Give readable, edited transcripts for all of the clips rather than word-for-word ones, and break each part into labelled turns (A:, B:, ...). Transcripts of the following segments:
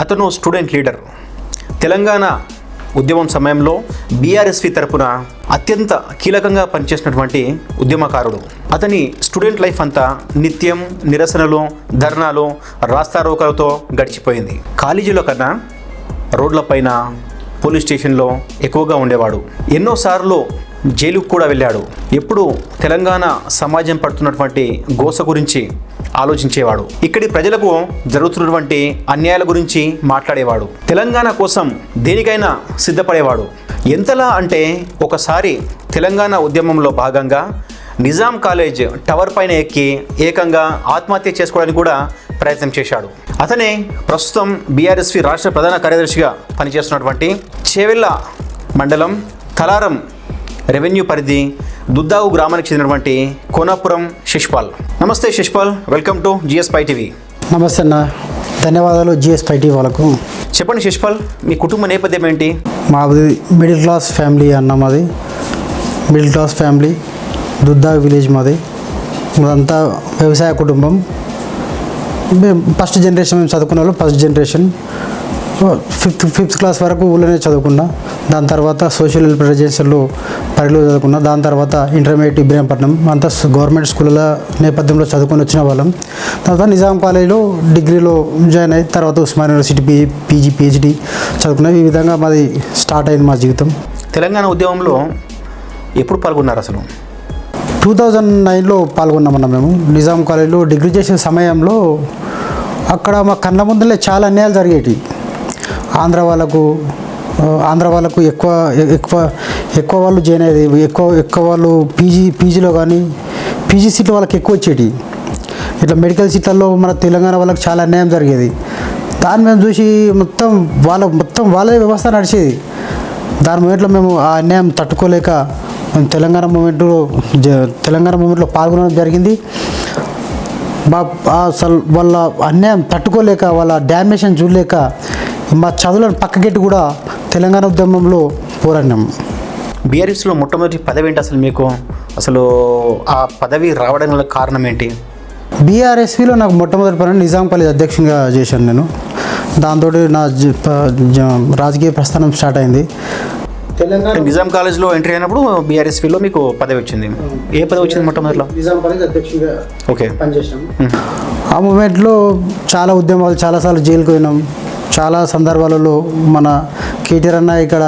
A: అతను student leader. Telangana ఉద్యమం సమయంలో బీఆర్ఎస్వి తరపున అత్యంత కీలకంగా పనిచేసినటువంటి ఉద్యమకారుడు. అతని స్టూడెంట్ లైఫ్ అంతా నిత్యం నిరసనలు, ధర్నాలు, రాస్తారోకలతో గడిచిపోయింది. కాలేజీలో కన్నా రోడ్లపైన, పోలీస్ స్టేషన్లో ఎక్కువగా ఉండేవాడు. ఎన్నోసార్లు జైలుకు కూడా వెళ్ళాడు. ఎప్పుడు తెలంగాణ సమాజం పడుతున్నటువంటి గోస గురించి ఆలోచించేవాడు. ఇక్కడి ప్రజలకు జరుగుతున్నటువంటి అన్యాయాల గురించి మాట్లాడేవాడు. తెలంగాణ కోసం దేనికైనా సిద్ధపడేవాడు. ఎంతలా అంటే ఒకసారి తెలంగాణ ఉద్యమంలో భాగంగా నిజాం కాలేజ్ టవర్ పైన ఎక్కి ఏకంగా ఆత్మహత్య చేసుకోవడానికి కూడా ప్రయత్నం చేశాడు. అతనే ప్రస్తుతం బీఆర్ఎస్వి రాష్ట్ర ప్రధాన కార్యదర్శిగా పనిచేస్తున్నటువంటి చేవెళ్ళ మండలం తలారం రెవెన్యూ పరిధి దుద్దావు గ్రామానికి చెందినటువంటి కోనాపురం శిష్పాల్. నమస్తే శిష్పాల్, వెల్కమ్ టు GS5 TV.
B: నమస్తే అన్న, ధన్యవాదాలు GS5 TV వాళ్ళకు.
A: చెప్పండి శిష్పాల్, మీ కుటుంబ నేపథ్యం ఏంటి?
B: మాది మిడిల్ క్లాస్ ఫ్యామిలీ అన్న. మాది మిడిల్ క్లాస్ ఫ్యామిలీ, దుద్దావు విలేజ్ మాది. మాదంతా వ్యవసాయ కుటుంబం. మేము ఫస్ట్ జనరేషన్ మేము చదువుకున్న వాళ్ళు ఫస్ట్ జనరేషన్. ఫిఫ్త్ క్లాస్ వరకు ఊళ్ళోనే చదువుకున్నా. దాని తర్వాత సోషల్ వెల్ఫేర్ ఏజెన్సీలో పరిలో చదువుకున్నా. దాని తర్వాత ఇంటర్మీడియట్ ఇబ్రాహీంపట్నం అంతా గవర్నమెంట్ స్కూళ్ళ నేపథ్యంలో చదువుకొని వచ్చిన వాళ్ళం. తర్వాత నిజాం కాలేజీలో డిగ్రీలో జాయిన్ అయ్యి తర్వాత ఉస్మానియా యూనివర్సిటీ PG PhD చదువుకున్నాం. ఈ విధంగా మాది స్టార్ట్ అయింది మా జీవితం.
A: తెలంగాణ ఉద్యమంలో ఎప్పుడు పాల్గొన్నారు అసలు?
B: 2009లో పాల్గొన్నామన్న. మేము నిజాం కాలేజీలో డిగ్రీ చేసే సమయంలో అక్కడ మా కళ్ళ ముందరే చాలా అన్యాయాలు జరిగేవి. ఆంధ్ర వాళ్ళకు ఎక్కువ వాళ్ళు జాయిన్ అయ్యేది. ఎక్కువ వాళ్ళు పీజీలో కానీ పీజీ సీట్లు వాళ్ళకి ఎక్కువ వచ్చేటి. ఇట్లా మెడికల్ సీట్లలో మన తెలంగాణ వాళ్ళకి చాలా అన్యాయం జరిగేది. దాన్ని మేము చూసి మొత్తం వాళ్ళే వ్యవస్థ నడిచేది. దాని మూమెంట్లో మేము ఆ అన్యాయం తట్టుకోలేక మేము తెలంగాణ మూమెంట్లో పాల్గొనడం జరిగింది. అసలు వాళ్ళ అన్యాయం తట్టుకోలేక, వాళ్ళ డామినేషన్ చూడలేక మా చదువులను పక్కకెట్టి కూడా తెలంగాణ ఉద్యమంలో పోరాడినాం.
A: బీఆర్ఎస్లో మొట్టమొదటి పదవి ఏంటి అసలు మీకు? అసలు ఆ పదవి రావడం వల్ల కారణం ఏంటి?
B: బీఆర్ఎస్విలో నాకు మొట్టమొదటి పని నిజాం కాలేజ్ అధ్యక్షునిగా చేశాను నేను. దాంతో నా రాజకీయ ప్రస్థానం స్టార్ట్ అయింది.
A: తెలంగాణ నిజాం కాలేజ్లో ఎంట్రీ అయినప్పుడు బీఆర్ఎస్విలో మీకు పదవి వచ్చింది. ఏ పదవి వచ్చింది మొట్టమొదటిలో?
B: నిజాం కాలేజ్ అధ్యక్షునిగా
A: ఓకే
B: పనిచేసాం. ఆ మూమెంట్లో చాలా ఉద్యమాలు, చాలాసార్లు జైలుకు పోయినాం. చాలా సందర్భాలలో మన కేటీఆర్ అన్న ఇక్కడ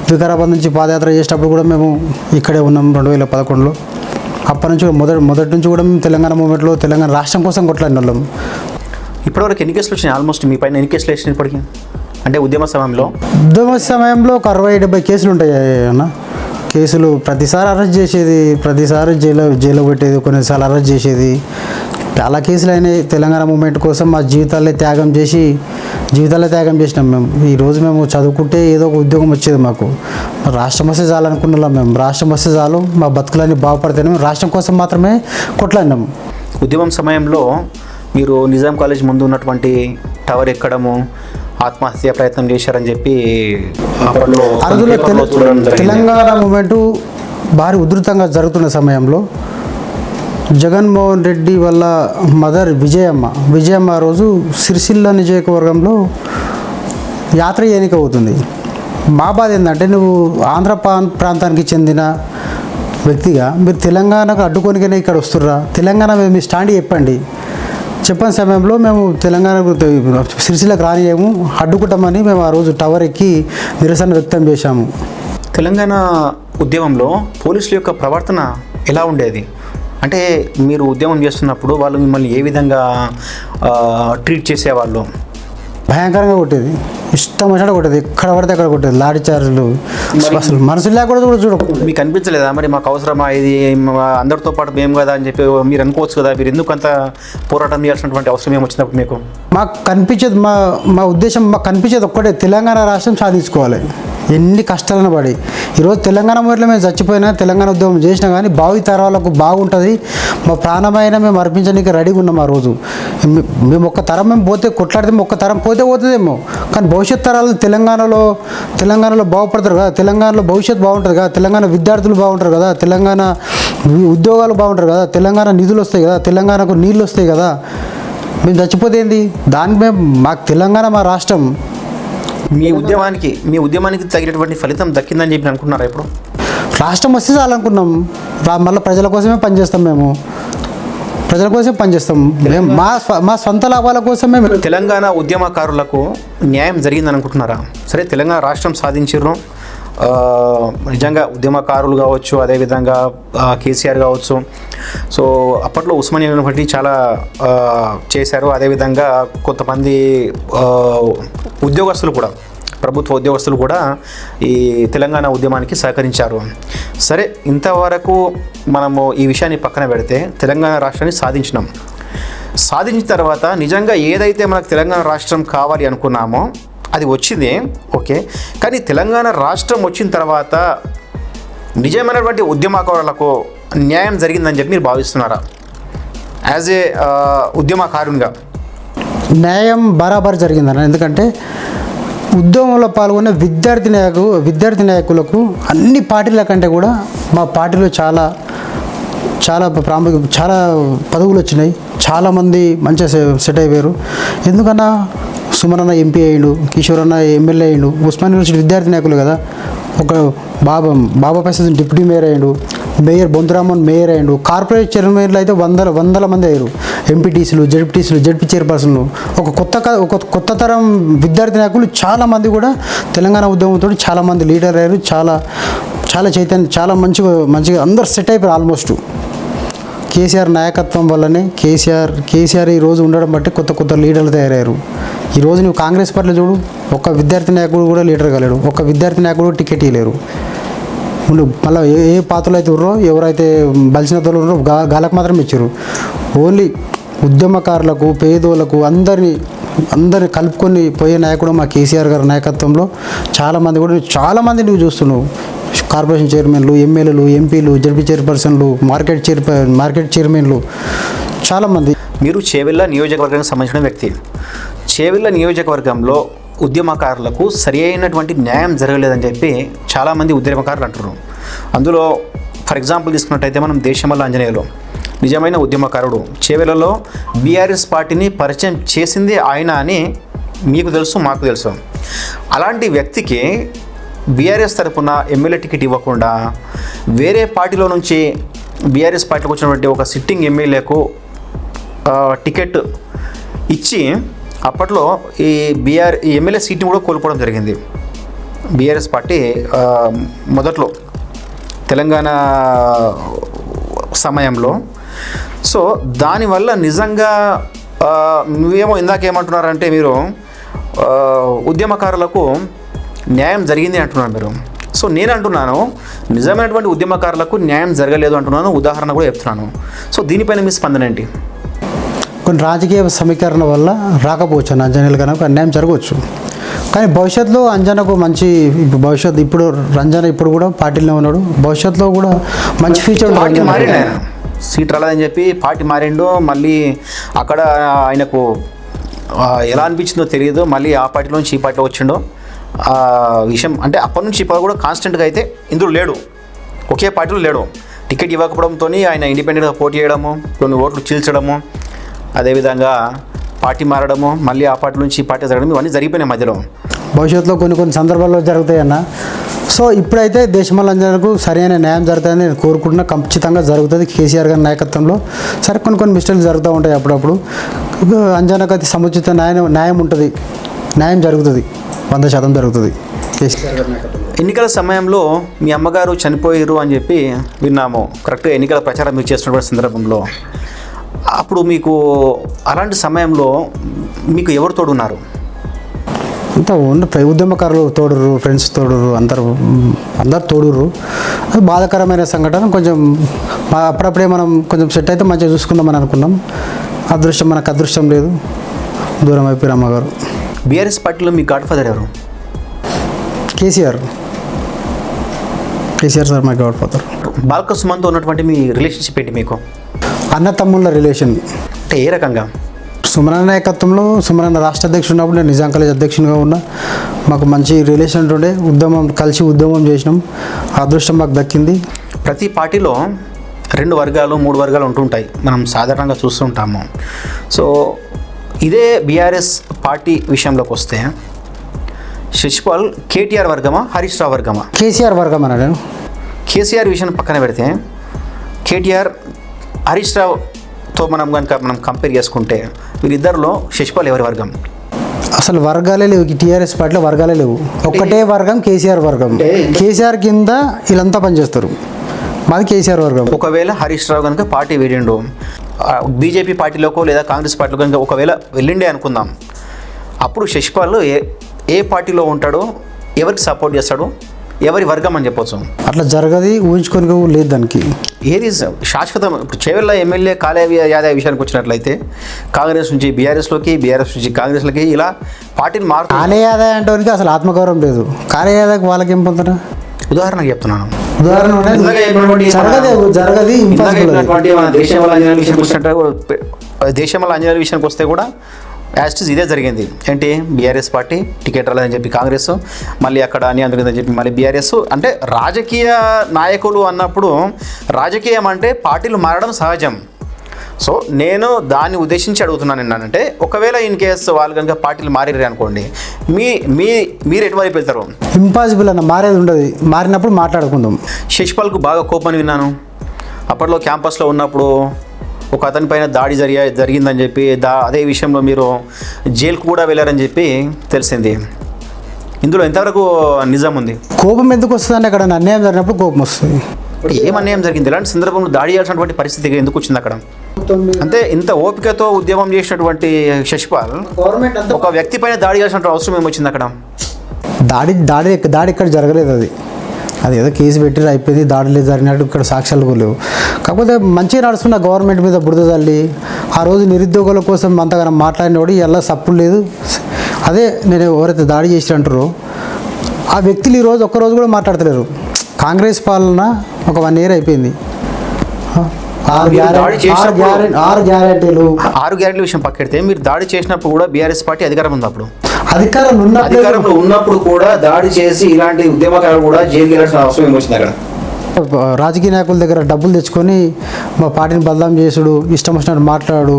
B: వికారాబాద్ నుంచి పాదయాత్ర చేసేటప్పుడు కూడా మేము ఇక్కడే ఉన్నాం 2011లో. అప్పటి నుంచి మొదటి నుంచి కూడా మేము తెలంగాణ మూమెంట్లో తెలంగాణ రాష్ట్రం కోసం కొట్లాడిన వాళ్ళం.
A: ఇప్పటివరకు ఎన్ని కేసులు వచ్చినాయి? ఆల్మోస్ట్ మీ పైన ఎన్ని కేసులు వేసినాయి ఇప్పటికీ? అంటే ఉద్యమ సమయంలో ఒక 60-70 కేసులు ఉంటాయి అన్న. కేసులు ప్రతిసారి అరెస్ట్ చేసేది, ప్రతిసారి జైల్లో పెట్టేది, కొన్నిసార్లు అరెస్ట్ చేసేది. చాలా కేసులు అయినాయి. తెలంగాణ మూమెంట్ కోసం మా జీవితాలే త్యాగం చేసినాం మేము. ఈరోజు మేము చదువుకుంటే ఏదో ఒక ఉద్యోగం వచ్చేది మాకు. రాష్ట్రం వస్తే చాలు అనుకున్నాం మేము. రాష్ట్రం వస్తే చాలు, మా బతుకులన్నీ బాగుపడతాయి. మేము రాష్ట్రం కోసం మాత్రమే కొట్లాడినాం. ఉద్యమం సమయంలో మీరు నిజాం కాలేజ్ ముందు ఉన్నటువంటి టవర్ ఎక్కడము, ఆత్మహత్య ప్రయత్నం చేశారని చెప్పి
B: తెలంగాణ మూమెంటు భారీ ఉధృతంగా జరుగుతున్న సమయంలో జగన్మోహన్ రెడ్డి వాళ్ళ మదర్ విజయమ్మ రోజు సిరిసిల్ల నియోజకవర్గంలో యాత్ర ఎన్నిక అవుతుంది. మా బాధ ఏంటంటే, నువ్వు ఆంధ్ర ప్రాంతానికి చెందిన వ్యక్తిగా మీరు తెలంగాణకు అడ్డుకొనికనే ఇక్కడ వస్తుర్రా, తెలంగాణ మీ స్టాండ్ చెప్పని సమయంలో మేము తెలంగాణకు సిరిసిల్లకు రానియము, అడ్డుకుంటామని మేము ఆ రోజు టవర్ ఎక్కి నిరసన వ్యక్తం చేశాము.
A: తెలంగాణ ఉద్యమంలో పోలీసుల యొక్క ప్రవర్తన ఎలా ఉండేది? అంటే మీరు ఉద్యమం చేస్తున్నప్పుడు వాళ్ళు మిమ్మల్ని ఏ విధంగా ట్రీట్ చేసేవాళ్ళు?
B: భయంకరంగా కొట్టేది, ఇష్టం వచ్చినట్టు కొట్టేది, ఎక్కడ పడితే అక్కడ కొట్టేది, లాఠీ చార్జీలు. అసలు మనసు లేకుండా కూడా చూడకూడదు.
A: మీకు అనిపించలేదా మరి మాకు అవసరమా ఇది, అందరితో పాటు మేము కదా అని చెప్పి మీరు అనుకోవచ్చు కదా? మీరు ఎందుకు అంత పోరాటం చేయాల్సినటువంటి అవసరం ఏమి వచ్చినప్పుడు మీకు?
B: మాకు కనిపించేది, మా ఉద్దేశం మాకు కనిపించేది ఒక్కటే, తెలంగాణ రాష్ట్రం సాధించుకోవాలి. ఎన్ని కష్టాలను పడి ఈరోజు తెలంగాణ మూమెంట్లో మేము చచ్చిపోయినా, తెలంగాణ ఉద్యమం చేసినా కానీ భావి తరాలకు బాగుంటుంది, మా ప్రాణమైన మేము అర్పించడానికి రెడీగా ఉన్నాం. ఆ రోజు మేము ఒక్క తరం మేము పోతే కొట్లాడితే ఒక్క తరం పోతుందేమో, కానీ భవిష్యత్ తరాలు తెలంగాణలో బాగుపడతారు కదా, తెలంగాణలో భవిష్యత్తు బాగుంటుంది కదా, తెలంగాణ విద్యార్థులు బాగుంటారు కదా, తెలంగాణ ఉద్యోగాలు బాగుంటారు కదా, తెలంగాణ నిధులు వస్తాయి కదా, తెలంగాణకు నీళ్ళు వస్తాయి కదా. మేము చచ్చిపోతే ఏంది దానికి మేము మాకు తెలంగాణ మా రాష్ట్రం.
A: మీ ఉద్యమానికి తగినటువంటి ఫలితం దక్కిందని చెప్పి అనుకుంటున్నారా ఇప్పుడు?
B: రాష్ట్రం వస్తే చాలనుకున్నాం. మళ్ళీ ప్రజల కోసమే పనిచేస్తాం, మేము ప్రజల కోసమే పనిచేస్తాం. మేము మా సొంత లాభాల కోసమే.
A: తెలంగాణ ఉద్యమకారులకు న్యాయం జరిగిందని అనుకుంటున్నారా? సరే, తెలంగాణ రాష్ట్రం సాధించారు, నిజంగా ఉద్యమకారులు కావచ్చు, అదేవిధంగా కేసీఆర్ కావచ్చు. సో అప్పట్లో ఉస్మానియా యూనివర్సిటీ చాలా చేశారు. అదేవిధంగా కొంతమంది ఉద్యోగస్తులు కూడా, ప్రభుత్వ ఉద్యోగస్తులు కూడా ఈ తెలంగాణ ఉద్యమానికి సహకరించారు. సరే, ఇంతవరకు మనము ఈ విషయాన్ని పక్కన పెడితే తెలంగాణ రాష్ట్రాన్ని సాధించిన తర్వాత నిజంగా ఏదైతే మనకు తెలంగాణ రాష్ట్రం కావాలి అనుకున్నామో అది వచ్చింది, ఓకే. కానీ తెలంగాణ రాష్ట్రం వచ్చిన తర్వాత నిజమైనటువంటి ఉద్యమకారులకు న్యాయం జరిగిందని చెప్పి మీరు భావిస్తున్నారా? యాజ్ ఏ ఉద్యమకారునిగా
B: న్యాయం బరాబర్ జరిగిందన్న. ఎందుకంటే ఉద్యమంలో పాల్గొన్న విద్యార్థి నాయకులకు అన్ని పార్టీల కంటే కూడా మా పార్టీలో చాలా చాలా పదవులు వచ్చినాయి. చాలామంది మంచిగా సెట్ అయిపోయారు. ఎందుకన్నా సుమన్ అన్న ఎంపీ అయ్యిండు, కిషోర్ అన్న ఎమ్మెల్యే అయ్యిండు, ఉస్మాన్ యూనివర్సిటీ విద్యార్థి నాయకులు కదా. ఒక బాబా ప్రసాద్ డిప్యూటీ మేయర్ అయ్యిండు, మేయర్ బొంతురామన్ మేయర్ అయ్యిండు, కార్పొరేట్ చైర్మన్లు అయితే వందల మంది అయ్యారు, ఎంపీటీసీలు, జడ్పీ చైర్పర్సన్లు. ఒక కొత్త తరం విద్యార్థి నాయకులు చాలామంది కూడా తెలంగాణ ఉద్యమంతో చాలామంది లీడర్ అయ్యారు. చాలా చైతన్యం, చాలా మంచిగా అందరు సెట్ అయిపోయారు ఆల్మోస్ట్. కేసీఆర్ నాయకత్వం వల్లనే కేసీఆర్ ఈరోజు ఉండడం బట్టి కొత్త లీడర్లు తయారయ్యారు. ఈరోజు నువ్వు కాంగ్రెస్ పార్టీలో చూడు, ఒక్క విద్యార్థి నాయకుడు కూడా లీడర్ కాలేడు, ఒక్క విద్యార్థి నాయకుడు టికెట్ ఇవ్వలేరు. మళ్ళీ ఏ పాత్రలు అయితే ఉర్రో, ఎవరైతే బలిసిన తోలు ఉన్నారో గాలకు మాత్రం ఇచ్చారు. ఓన్లీ ఉద్యమకారులకు, పేదోళ్లకు అందరినీ కలుపుకొని పోయే నాయకుడు మా కేసీఆర్ గారి నాయకత్వంలో. చాలామంది నువ్వు చూస్తున్నావు, కార్పొరేషన్ చైర్మన్లు, ఎమ్మెల్యేలు, ఎంపీలు, జడ్పీ చైర్పర్సన్లు, మార్కెట్ చైర్మన్లు చాలామంది.
A: మీరు చేవెళ్ళ నియోజకవర్గానికి సంబంధించిన వ్యక్తి. చేవెళ్ళ నియోజకవర్గంలో ఉద్యమకారులకు సరి అయినటువంటి న్యాయం జరగలేదని చెప్పి చాలామంది ఉద్యమకారులు అంటున్నారు. అందులో ఫర్ ఎగ్జాంపుల్ తీసుకున్నట్టయితే మనం దేశమల్ల ఆంజనేయులు నిజమైన ఉద్యమకారుడు. చేవెళ్ళలో బీఆర్ఎస్ పార్టీని పరిచయం చేసింది ఆయన అని మీకు తెలుసు, మాకు తెలుసు. అలాంటి వ్యక్తికి బీఆర్ఎస్ తరఫున ఎమ్మెల్యే టికెట్ ఇవ్వకుండా వేరే పార్టీలో నుంచి బీఆర్ఎస్ పార్టీకి వచ్చినటువంటి ఒక సిట్టింగ్ ఎమ్మెల్యేకు టికెట్ ఇచ్చి అప్పట్లో ఈ ఎమ్మెల్యే సీట్ని కూడా కోల్పోవడం జరిగింది బీఆర్ఎస్ పార్టీ మొదట్లో తెలంగాణ సమయంలో. సో దానివల్ల నిజంగా నువ్వేమో ఇందాకేమంటున్నారంటే మీరు ఉద్యమకారులకు న్యాయం జరిగింది అంటున్నారు మీరు. సో నేను అంటున్నాను నిజమైనటువంటి ఉద్యమకారులకు న్యాయం జరగలేదు అంటున్నాను, ఉదాహరణ కూడా చెప్తున్నాను. సో దీనిపైన మీ స్పందన ఏంటి?
B: కొన్ని రాజకీయ సమీకరణ వల్ల రాకపోవచ్చు అంజనేయులు కనుక అన్యాయం జరగవచ్చు. కానీ భవిష్యత్తులో అంజనకు మంచి ఇప్పుడు రంజన ఇప్పుడు కూడా పార్టీలో ఉన్నాడు, భవిష్యత్తులో కూడా మంచి ఫ్యూచర్
A: మారిండు. ఆయన సీట్ రాలేదని చెప్పి పార్టీ మారిండు. మళ్ళీ అక్కడ ఆయనకు ఎలా అనిపించిందో తెలియదు, మళ్ళీ ఆ పార్టీలోంచి ఈ పార్టీలో వచ్చిండో ఆ విషయం. అంటే అప్పటి నుంచి ఇప్పుడు కూడా కాన్స్టెంట్గా అయితే ఇందులో లేడు, ఒకే పార్టీలో లేడు. టికెట్ ఇవ్వకపోవడంతో ఆయన ఇండిపెండెంట్గా పోటీ చేయడము, కొన్ని ఓట్లు చీల్చడము, అదేవిధంగా పార్టీ మారడము, మళ్ళీ ఆ పార్టీ నుంచి ఈ పార్టీ జరగడం, ఇవన్నీ జరిగిపోయినాయి మధ్యలో.
B: భవిష్యత్తులో కొన్ని సందర్భాల్లో జరుగుతాయన్న. సో ఇప్పుడైతే దేశమల్ల అంజనకు సరైన న్యాయం జరుగుతుందని నేను కోరుకుంటున్నా. ఖచ్చితంగా జరుగుతుంది కేసీఆర్ గారి నాయకత్వంలో. సరే కొన్ని మిస్టేక్లు జరుగుతూ ఉంటాయి అప్పుడప్పుడు. అంజనకు అది సముచిత న్యాయం ఉంటుంది, న్యాయం జరుగుతుంది, 100% జరుగుతుంది కేసీఆర్ గారి నాయకత్వంలో.
A: ఎన్నికల సమయంలో మీ అమ్మగారు చనిపోయారు అని చెప్పి విన్నాము. కరెక్ట్గా ఎన్నికల ప్రచారం మీరు చేస్తున్నటువంటి సందర్భంలో అప్పుడు మీకు అలాంటి సమయంలో మీకు ఎవరు తోడున్నారు?
B: అంతా ఉద్యమకారులు తోడురు, ఫ్రెండ్స్ తోడురు, అందరు తోడురు. అది బాధాకరమైన సంఘటన. కొంచెం అప్పుడప్పుడే మనం కొంచెం సెట్ అయితే మంచిగా చూసుకుందామని అనుకున్నాం. మనకు అదృష్టం లేదు, దూరం అయిపోయారు అమ్మగారు.
A: బీఆర్ఎస్ పార్టీలో మీ గాడ్ ఫాదర్ ఎవరు?
B: కేసీఆర్ సార్ మా గాడ్ ఫాదర్.
A: బాల్క సుమన్తో ఉన్నటువంటి మీ రిలేషన్షిప్ ఏంటి? మీకు
B: అన్న తమ్ముళ్ళ రిలేషన్
A: అంటే ఏ రకంగా?
B: సుమన్ నాయకత్వంలో సుమన్ రాష్ట్ర అధ్యక్షుడు ఉన్నప్పుడు నేను నిజాం కాలేజ్ అధ్యక్షునిగా ఉన్నా. మాకు మంచి రిలేషన్ ఉండే, కలిసి ఉద్యమం చేసినాం. అదృష్టం మాకు దక్కింది.
A: ప్రతి పార్టీలో 2 వర్గాలు 3 వర్గాలు ఉంటుంటాయి, మనం సాధారణంగా చూస్తుంటాము. సో ఇదే బీఆర్ఎస్ పార్టీ విషయంలోకి వస్తే శశిపాల్ కేటీఆర్ వర్గమా హరీష్ రావు వర్గమా?
B: కేసీఆర్ వర్గం అన్నాడు.
A: కేసీఆర్ విషయం పక్కన పెడితే కేటీఆర్ హరీష్ రావుతో మనం కంపేర్ చేసుకుంటే వీరిద్దరిలో శశిపాల్ ఎవరి వర్గం?
B: అసలు వర్గాలే లేవు, టీఆర్ఎస్ పార్టీలో వర్గాలే లేవు. ఒక్కటే వర్గం కేసీఆర్ వర్గం. కేసీఆర్ కింద వీళ్ళంతా పనిచేస్తారు. మాది కేసీఆర్ వర్గం.
A: ఒకవేళ హరీష్ రావు కనుక పార్టీ వీడిండు, బీజేపీ పార్టీలోకో లేదా కాంగ్రెస్ పార్టీలో కనుక ఒకవేళ వెళ్ళిండే అనుకుందాం, అప్పుడు శశిపాల్ ఏ పార్టీలో ఉంటాడో, ఎవరికి సపోర్ట్ చేస్తాడో, ఎవరి వర్గం అని చెప్పొచ్చు.
B: అట్లా జరగది, ఊహించుకొని లేదు దానికి.
A: ఏది శాశ్వతం? ఇప్పుడు చేవెళ్ళ ఎమ్మెల్యే కాళే యాదవ్ విషయానికి వచ్చినట్లయితే కాంగ్రెస్ నుంచి బీఆర్ఎస్లోకి, బీఆర్ఎస్ నుంచి కాంగ్రెస్లోకి ఇలా పార్టీని మారుతుంది.
B: కాళే యాదవ్ అంటే అసలు ఆత్మగౌరవం లేదు. కాళే యాదవ్కి వాళ్ళకి ఏం పొందుతారా?
A: ఉదాహరణకు చెప్తున్నాను. దేశంలో అంజనాల విషయానికి వస్తే కూడా యాస్టిస్ ఇదే జరిగింది. ఏంటి, బీఆర్ఎస్ పార్టీ టికెట్ రాలేదని చెప్పి కాంగ్రెస్, మళ్ళీ అక్కడ అని అందుకని చెప్పి మళ్ళీ బీఆర్ఎస్. అంటే రాజకీయ నాయకులు అన్నప్పుడు రాజకీయం అంటే పార్టీలు మారడం సహజం. సో నేను దాన్ని ఉద్దేశించి అడుగుతున్నాను ఏంటంటే, ఒకవేళ ఇన్ కేస్ వాళ్ళు కనుక పార్టీలు మారేరు అనుకోండి, మీరు ఎటువైపు వెళ్తారు?
B: ఇంపాసిబుల్ అన్న, మారేది ఉండదు. మారినప్పుడు మాట్లాడుకుందాం.
A: శశిపాల్కు బాగా కోపం విన్నాను. అప్పట్లో క్యాంపస్లో ఉన్నప్పుడు ఒక అతని పైన దాడి జరిగిందని చెప్పి అదే విషయంలో మీరు జైలుకు కూడా వెళ్ళారని చెప్పి తెలిసింది. ఇందులో ఎంతవరకు నిజం ఉంది?
B: కోపం ఎందుకు వస్తుంది? అక్కడ అన్యాయం జరిగినప్పుడు కోపం వస్తుంది.
A: ఏం అన్యాయం జరిగింది? ఇలాంటి సందర్భంలో దాడి చేయాల్సినటువంటి పరిస్థితి ఎందుకు వచ్చింది అక్కడ? అంటే ఇంత ఓపికతో ఉద్యమం చేసినటువంటి శశిపాల్ ఒక వ్యక్తి పైన దాడి చేయాల్సిన అవసరం ఏమొచ్చింది అక్కడ?
B: దాడి ఇక్కడ జరగలేదు. అది ఏదో కేసు పెట్టి అయిపోయింది, దాడులు జరిగినట్టు ఇక్కడ సాక్ష్యాలు కూడా లేవు. కాకపోతే మంచిగా నడుస్తున్న గవర్నమెంట్ మీద బురద తల్లి ఆ రోజు నిరుద్యోగుల కోసం అంతగానో మాట్లాడినోడు ఎలా సప్పుడు లేదు. అదే నేను ఎవరైతే దాడి చేసి అంటారో ఆ వ్యక్తులు ఈరోజు ఒక్కరోజు కూడా మాట్లాడతలేరు. కాంగ్రెస్ పాలన ఒక 1 year అయిపోయింది. 6 గ్యారెంటీలు
A: విషయం పక్కెడితే, మీరు దాడి చేసినప్పుడు కూడా బీఆర్ఎస్ పార్టీ అధికారం ఉంది. అప్పుడు
B: అధికారంలో
A: ఉన్నప్పుడు కూడా దాడి చేసి ఇలాంటి ఉద్యమకారులు కూడా జైలుకి వెళ్ళాల్సిన అవసరం ఏమొచ్చింది అక్కడ?
B: రాజకీయ నాయకుల దగ్గర డబ్బులు తెచ్చుకొని మా పార్టీని బదనాం చేసుడు, ఇష్టం వచ్చినట్టు మాట్లాడు,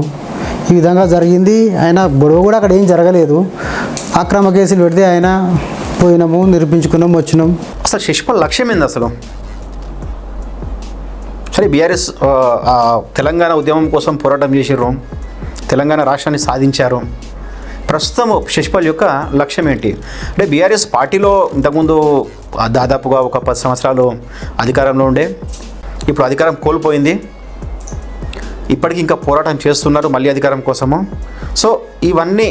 B: ఈ విధంగా జరిగింది. ఆయన గొడవ కూడా అక్కడ ఏం జరగలేదు. అక్రమ కేసులు పెడితే ఆయన పోయినాము, నిరూపించుకున్నాం, వచ్చినాం.
A: అసలు శశిపాల్ లక్ష్యం ఏంది అసలు? సరే, బీఆర్ఎస్ తెలంగాణ ఉద్యమం కోసం పోరాటం చేసారు, తెలంగాణ రాష్ట్రాన్ని సాధించారు. ప్రస్తుతం శశిపాల్ యొక్క లక్ష్యం ఏంటి? అంటే బీఆర్ఎస్ పార్టీలో ఇంతకుముందు దాదాపుగా ఒక 10 సంవత్సరాలు అధికారంలో ఉండే, ఇప్పుడు అధికారం కోల్పోయింది. ఇప్పటికీ ఇంకా పోరాటం చేస్తున్నారు మళ్ళీ అధికారం కోసము. సో ఇవన్నీ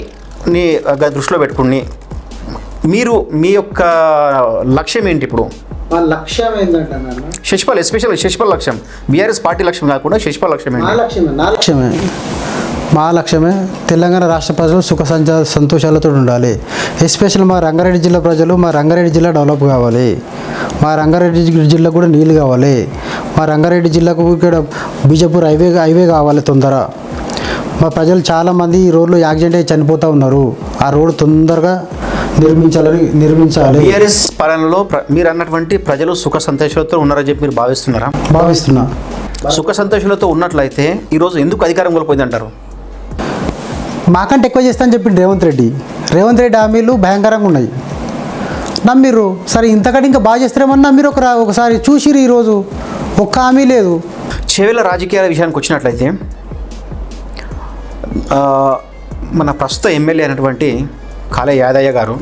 A: దృష్టిలో పెట్టుకుని మీరు మీ యొక్క లక్ష్యం ఏంటి ఇప్పుడు?
B: మా లక్ష్యం ఏంటంటే
A: శశిపాల్, ఎస్పెషల్ శశిపాల్ లక్ష్యం, బీఆర్ఎస్ పార్టీ లక్ష్యం కాకుండా శశిపాల్ లక్ష్యం ఏంటి?
B: మా లక్ష్యమే తెలంగాణ రాష్ట్ర ప్రజలు సుఖ సంతోషాలతో ఉండాలి. ఎస్పెషల్ మా రంగారెడ్డి జిల్లా ప్రజలు, మా రంగారెడ్డి జిల్లా డెవలప్ కావాలి. మా రంగారెడ్డి జిల్లాకు కూడా నీళ్ళు కావాలి. మా రంగారెడ్డి జిల్లాకు ఇక్కడ బీజాపూర్ హైవే కావాలి తొందర. మా ప్రజలు చాలామంది ఈ రోడ్లో యాక్సిడెంట్ అయ్యి చనిపోతూ ఉన్నారు. ఆ రోడ్డు తొందరగా నిర్మించాలి.
A: బీఆర్ఎస్ పాలనలో మీరు అన్నటువంటి ప్రజలు సుఖ సంతోషాలతో ఉన్నారని చెప్పి మీరు భావిస్తున్నా? సుఖ సంతోషాలతో ఉన్నట్లయితే ఈరోజు ఎందుకు అధికారం కోల్పోయింది అంటారు?
B: మాకంటే ఎక్కువ చేస్తా అని చెప్పింది రేవంత్ రెడ్డి హామీలు భయంకరంగా ఉన్నాయి. నమ్మిర్రు. సరే, ఇంతకంటే ఇంకా బాగా చేస్తారేమన్నా నమ్మిరు. ఒకసారి చూసిరు. ఈరోజు ఒక్క హామీ లేదు.
A: చేవెళ్ళ రాజకీయాల విషయానికి వచ్చినట్లయితే మన ప్రస్తుత ఎమ్మెల్యే అయినటువంటి కాళే యాదయ్య గారు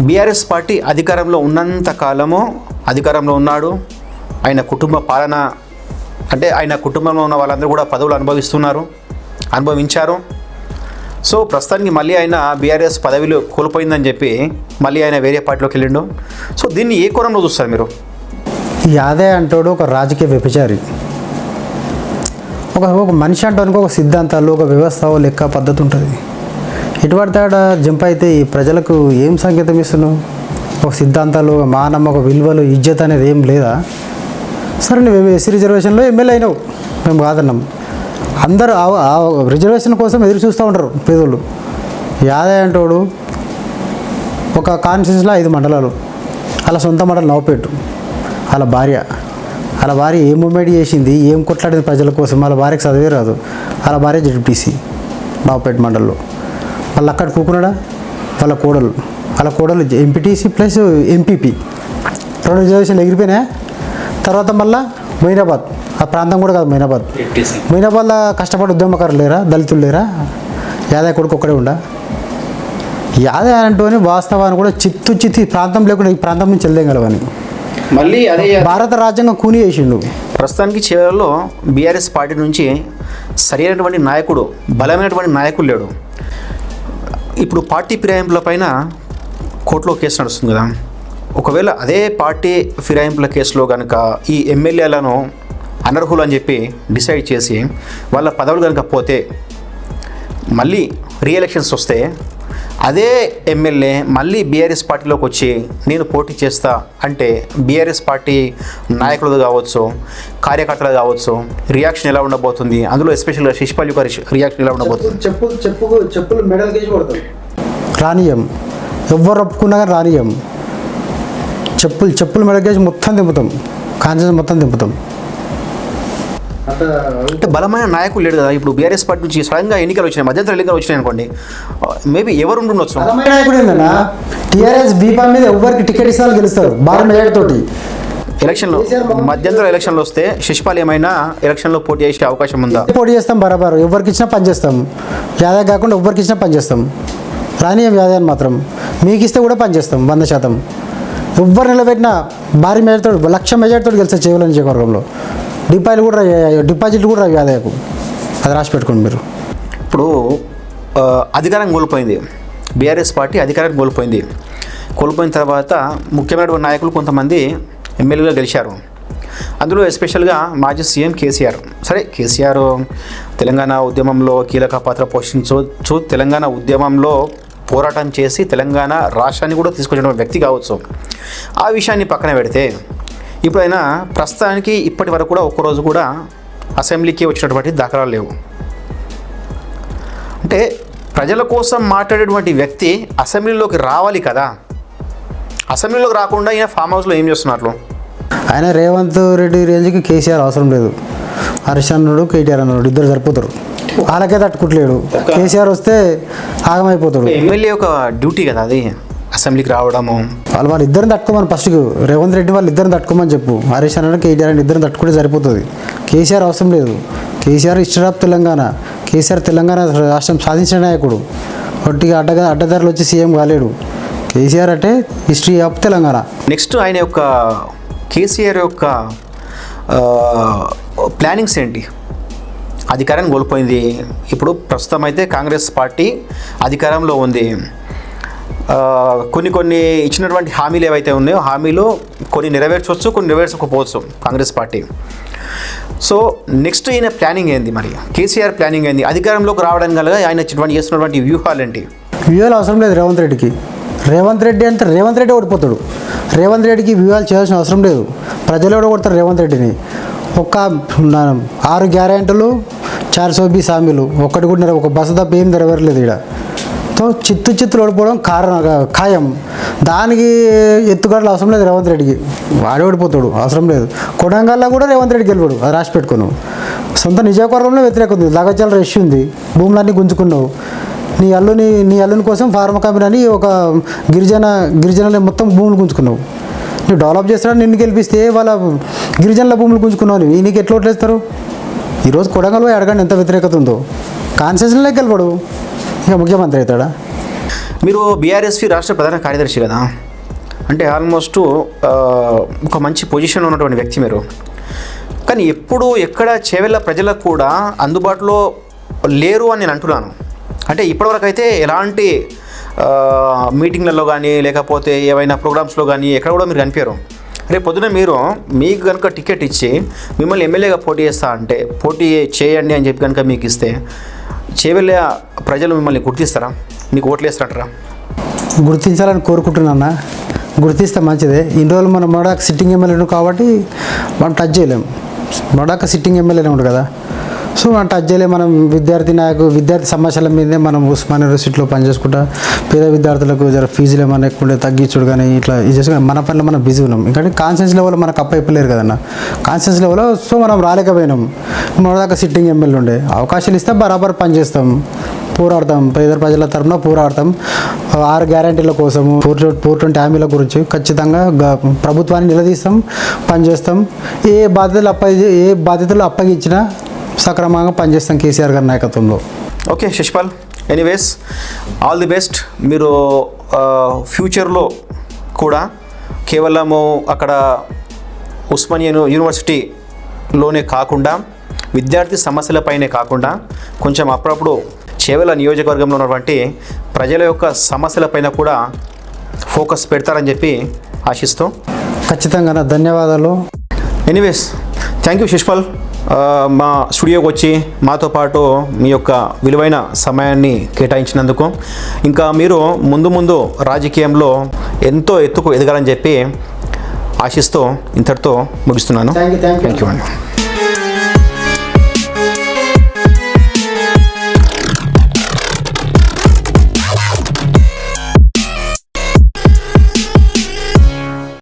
A: బీఆర్ఎస్ పార్టీ అధికారంలో ఉన్నంత కాలము అధికారంలో ఉన్నాడు. ఆయన కుటుంబ పాలన అంటే ఆయన కుటుంబంలో ఉన్న వాళ్ళందరూ కూడా పదవులు అనుభవించారు. సో ప్రస్తుతానికి మళ్ళీ ఆయన బీఆర్ఎస్ పదవిలో కోల్పోయిందని చెప్పి మళ్ళీ ఆయన వేరే పార్టీలోకి వెళ్ళిండు. సో దీన్ని ఏ కోణంలో చూస్తారు మీరు?
B: యాదయ్య అంటాడు ఒక రాజకీయ వ్యభిచారి. ఒక మనిషి అంటానికి ఒక సిద్ధాంతాలు, ఒక వ్యవస్థ, లెక్క పద్ధతి ఉంటుంది. ఇటువంటి ఆడ జంప్ అయితే ఈ ప్రజలకు ఏం సంకేతం ఇస్తున్నావు? ఒక సిద్ధాంతాలు, మానవ, ఒక విలువలు, ఇజ్జత్ అనేది ఏం లేదా? సరే, నువ్వు ఎస్సీ రిజర్వేషన్లో ఎమ్మెల్యే అయినావు, మేము కాదన్నాం. అందరూ ఆ రిజర్వేషన్ కోసం ఎదురు చూస్తూ ఉంటారు పేదోళ్ళు. యాదయ్య అంటాడు ఒక కాన్స్టిట్యూన్సీలో 5 మండలాలు, అలా సొంత మండలం నవపేటు, అలా భార్య, అలా భార్య ఏం మూమెంట్ చేసింది, ఏం కొట్లాడింది ప్రజల కోసం, వాళ్ళ భార్యకి చదివే రాదు. వాళ్ళ భార్య జడ్పీసీ బాపేట మండలంలో. వాళ్ళు అక్కడ కూకున్నాడా వాళ్ళ కోడలు ఎంపీటీసీ ప్లస్ ఎంపీపీ 2 రిజర్వేషన్లు ఎగిరిపోయినాయి. తర్వాత మళ్ళీ మొయినాబాద్, ఆ ప్రాంతం కూడా కాదు మొయినాబాద్లో కష్టపడి ఉద్యమకారులు లేరా, దళితులు లేరా? యాదయ్య కొడుకు ఒక్కడే ఉండా. యాదయ్య అంటూనే వాస్తవాన్ని కూడా చిత్తి ప్రాంతం లేకుండా ఈ ప్రాంతం నుంచి వెళ్ళగలవని
A: మళ్ళీ అదే
B: భారత రాజ్యాంగం కూని చేసిండు.
A: ప్రస్తుతానికి చివరిలో బీఆర్ఎస్ పార్టీ నుంచి సరైనటువంటి నాయకుడు, బలమైనటువంటి నాయకుడు లేడు. ఇప్పుడు పార్టీ ఫిరాయింపుల పైన కోర్టులో కేసు నడుస్తుంది కదా. ఒకవేళ అదే పార్టీ ఫిరాయింపుల కేసులో కనుక ఈ ఎమ్మెల్యేలను అనర్హులు అని చెప్పి డిసైడ్ చేసి వాళ్ళ పదవులు కనుక పోతే, మళ్ళీ రీఎలక్షన్స్ వస్తే అదే ఎమ్మెల్యే మళ్ళీ బీఆర్ఎస్ పార్టీలోకి వచ్చి నేను పోటీ చేస్తా అంటే బీఆర్ఎస్ పార్టీ నాయకులు కావచ్చు, కార్యకర్తలు కావచ్చు, రియాక్షన్ ఎలా ఉండబోతుంది? అందులో ఎస్పెషల్గా శిశుపాల్ యొక్క రియాక్షన్ ఎలా ఉండబోతుంది?
B: చెప్పులు మెడల్ కేసి కొడతాం. రానియం, ఎవరు ఒప్పుకున్నా కానీ రానియం. చెప్పులు మెడల్ కేసి మొత్తం దింపుతాం, కాన్షియస్ మొత్తం దింపుతాం.
A: అంటే బలమైన నాయకులు లేడు కదా. ఇప్పుడు బీఆర్ఎస్ పార్టీ నుంచి సడన్గా ఎన్నికలు వచ్చినాయి, మధ్యంతర ఎన్నికలు వచ్చినాయి అనుకోండి, మేబీ ఎవరు ఉండొచ్చు.
B: బలమైన నాయకుడు ఏంటన్నా, టీఆర్ఎస్ బీపా మీద ఎవరికి టికెట్ ఇస్తారు గెలుస్తారు భారీ మెజార్టీ తోటి.
A: ఎలక్షన్లో మధ్యంతర ఎలక్షన్లు వస్తే శిశుపాల్ ఏమైనా ఎలక్షన్లో పోటీ చేసే అవకాశం ఉందా?
B: పోటీ చేస్తాం బరాబర్, ఎవరికి ఇచ్చినా పని చేస్తాం. యాదవ్ కాకుండా ఎవరికి ఇచ్చినా పని చేస్తాం. రానియం యాదవ్ మాత్రం, మీకు ఇస్తే కూడా పని చేస్తాం 100%. ఎవరు నిలబెట్టినా భారీ మెజార్టీతో 1,00,000 మెజార్టీతో గెలుస్తారు చేవల నియోజకవర్గంలో. డిపాజిట్లు కూడా రావు యాదయ్యకు, అది రాసి పెట్టుకోండి మీరు.
A: ఇప్పుడు అధికారం కోల్పోయింది బీఆర్ఎస్ పార్టీ, అధికారాన్ని కోల్పోయిన తర్వాత ముఖ్యమైన నాయకులు కొంతమంది ఎమ్మెల్యేగా గెలిచారు. అందులో ఎస్పెషల్గా మాజీ సీఎం కేసీఆర్. సరే, కేసీఆర్ తెలంగాణ ఉద్యమంలో కీలక పాత్ర పోషించవచ్చు, తెలంగాణ ఉద్యమంలో పోరాటం చేసి తెలంగాణ రాష్ట్రాన్ని కూడా తీసుకొచ్చిన వ్యక్తి కావచ్చు. ఆ విషయాన్ని పక్కన పెడితే ఇప్పుడు ఆయన ప్రస్తుతానికి ఇప్పటి వరకు కూడా ఒక్కరోజు కూడా అసెంబ్లీకి వచ్చినటువంటి దాఖలాలు లేవు. అంటే ప్రజల కోసం మాట్లాడేటువంటి వ్యక్తి అసెంబ్లీలోకి రావాలి కదా. అసెంబ్లీలోకి రాకుండా ఈయన ఫామ్ హౌస్లో ఏం చేస్తున్నట్లు?
B: ఆయన రేవంత్ రెడ్డి రేంజ్కి కేసీఆర్ అవసరం లేదు. హరీష్ అన్నాడు, కేటీఆర్ అన్నాడు, ఇద్దరు సరిపోతారు. వాళ్ళకే తట్టుకుంటలేడు. కేసీఆర్ వస్తే ఆగమైపోతాడు.
A: ఎమ్మెల్యే ఒక డ్యూటీ కదా అది, అసెంబ్లీకి రావడము.
B: వాళ్ళు ఇద్దరిని తట్టుకోమని ఫస్ట్ రేవంత్ రెడ్డి వాళ్ళు ఇద్దరిని తట్టుకోమని చెప్పు. హరీష్ అన్నాడు, కేటీఆర్ అని ఇద్దరిని తట్టుకుంటే సరిపోతుంది. కేసీఆర్ అవసరం లేదు. కేసీఆర్ ఇష్టం ఆఫ్ తెలంగాణ. కేసీఆర్ తెలంగాణ రాష్ట్రం సాధించిన నాయకుడు. ఒట్టిగా అడ్డదారులు వచ్చి సీఎం కాలేడు. కేసీఆర్ అంటే హిస్టరీ ఆఫ్ తెలంగాణ.
A: నెక్స్ట్ ఆయన యొక్క కేసీఆర్ యొక్క ప్లానింగ్స్ ఏంటి? అధికారాన్ని కోల్పోయింది. ఇప్పుడు ప్రస్తుతం అయితే కాంగ్రెస్ పార్టీ అధికారంలో ఉంది. కొన్ని ఇచ్చినటువంటి హామీలు ఏవైతే ఉన్నాయో హామీలు కొన్ని నెరవేర్చవచ్చు, కొన్ని నెరవేర్చకపోవచ్చు కాంగ్రెస్ పార్టీ. సో నెక్స్ట్ ఈయన ప్లానింగ్ ఏంది? మరి కేసీఆర్ ప్లానింగ్ ఏంది? అధికారంలోకి రావడం కలగా ఆయన చేస్తున్నటువంటి వ్యూహాలు ఏంటి?
B: వ్యూహాలు అవసరం లేదు రేవంత్ రెడ్డికి. రేవంత్ రెడ్డి అంటే రేవంత్ రెడ్డి ఓడిపోతాడు. రేవంత్ రెడ్డికి వ్యూహాలు చేయాల్సిన అవసరం లేదు. ప్రజలు కూడా కొడతారు రేవంత్ రెడ్డిని. 6 గ్యారెంటీలు 420 హామీలు ఒక్కటి కూడా ఒక బస్సు తప్ప ఏం నెరవేరలేదు. ఇక్కడ చిత్తులు ఓడిపోవడం ఖాయం. దానికి ఎత్తుగడలు అవసరం లేదు రేవంత్ రెడ్డికి. వాడే ఓడిపోతాడు, అవసరం లేదు. కొడంగల్లో కూడా రేవంత్ రెడ్డికి గెలిపాడు, అది రాసి పెట్టుకున్నావు. సొంత నియోజకవర్గంలో వ్యతిరేకత ఉంది. లగచాల రష్ ఉంది, భూములన్నీ గుంజుకున్నావు. నీ అల్లుని కోసం ఫార్మా కంపెనీ అని ఒక గిరిజనుల మొత్తం భూములు గుంజుకున్నావు. నువ్వు డెవలప్ చేస్తాడు, నిన్ను గెలిపిస్తే వాళ్ళ గిరిజనుల భూములు గుంజుకున్నావు. నీకు ఎట్లా ఓట్లేస్తారు? ఈరోజు కొడంగల్ పోయి అడగండి ఎంత వ్యతిరేకత ఉందో. కాన్స్టిట్యూషన్లోకి గెలపడు, ఇక ముఖ్యమంత్రి అవుతాడా?
A: మీరు బీఆర్ఎస్పీ రాష్ట్ర ప్రధాన కార్యదర్శి కదా, అంటే ఆల్మోస్ట్ ఒక మంచి పొజిషన్లో ఉన్నటువంటి వ్యక్తి మీరు. కానీ ఎప్పుడు ఎక్కడ చేవెళ్ళ ప్రజలకు కూడా అందుబాటులో లేరు అని నేను అంటున్నాను. అంటే ఇప్పటివరకు అయితే ఎలాంటి మీటింగ్లలో కానీ లేకపోతే ఏవైనా ప్రోగ్రామ్స్లో కానీ ఎక్కడ కూడా మీరు కనిపించారు. రేపు పొద్దున మీకు కనుక టికెట్ ఇచ్చి మిమ్మల్ని ఎమ్మెల్యేగా పోటీ చేస్తా అంటే పోటీ చేయండి అని చెప్పి కనుక మీకు ఇస్తే చేవెళ్ళ ప్రజలు మిమ్మల్ని గుర్తిస్తారా? మీకు ఓట్లు వేస్తారంటారా?
B: గుర్తించాలని కోరుకుంటున్నా. గుర్తిస్తే మంచిదే. ఇన్ని రోజులు మనం మొడాక్ సిట్టింగ్ ఎమ్మెల్యేను కాబట్టి మనం టచ్ చేయలేము. మొడాక సిట్టింగ్ ఎమ్మెల్యేనే ఉండు కదా, సో మనం టచ్ చేయలే. మనం విద్యార్థి సమస్యల మీదే మనం ఉస్మానియా యూనివర్సిటీలో పనిచేసుకుంటా పేద విద్యార్థులకు జర ఫీజులు ఏమైనా ఎక్కువ తగ్గించుడు కానీ ఇట్లా ఇది చేసుకుని మన పనిలో మనం బిజీ ఉన్నాం. ఎందుకంటే కాన్షియన్స్ లెవెల్ మనకు అయిపోలేరు కదన్న. కాన్షియన్స్ లెవెల్ సో మనం రాలేకపోయినాం. మన దాకా సిట్టింగ్ ఎమ్మెల్యే ఉండే అవకాశాలు ఇస్తే బరాబర్ పనిచేస్తాం, పోరాడతాం, పేద ప్రజల తరఫున పోరాడతాం. 6 గ్యారంటీల కోసము 420 హామీల గురించి ఖచ్చితంగా ప్రభుత్వాన్ని నిలదీస్తాం, పనిచేస్తాం. ఏ బాధ్యతలు అప్పగించినా సక్రమంగా పనిచేస్తాం కేసీఆర్ గారి నాయకత్వంలో.
A: Okay Shashipal, anyways all the best. మీరు ఫ్యూచర్లో కూడా కేవలము అక్కడ ఉస్మానియా యూనివర్సిటీలోనే కాకుండా విద్యార్థి సమస్యలపైనే కాకుండా కొంచెం అప్పుడప్పుడు చేవెళ్ళ నియోజకవర్గంలో ఉన్నటువంటి ప్రజల యొక్క సమస్యలపైన కూడా ఫోకస్ పెడతారని చెప్పి ఆశిస్తూ
B: ఖచ్చితంగా ధన్యవాదాలు.
A: ఎనీవేస్ థ్యాంక్ యూ శశిపాల్, మా స్టూడియోకి వచ్చి మాతో పాటు మీ యొక్క విలువైన సమయాన్ని కేటాయించినందుకు. ఇంకా మీరు ముందు రాజకీయంలో ఎంతో ఎత్తుకు ఎదగాలని చెప్పి ఆశిస్తూ ఇంతటితో ముగిస్తున్నాను.
B: థ్యాంక్ యూ
A: అండి.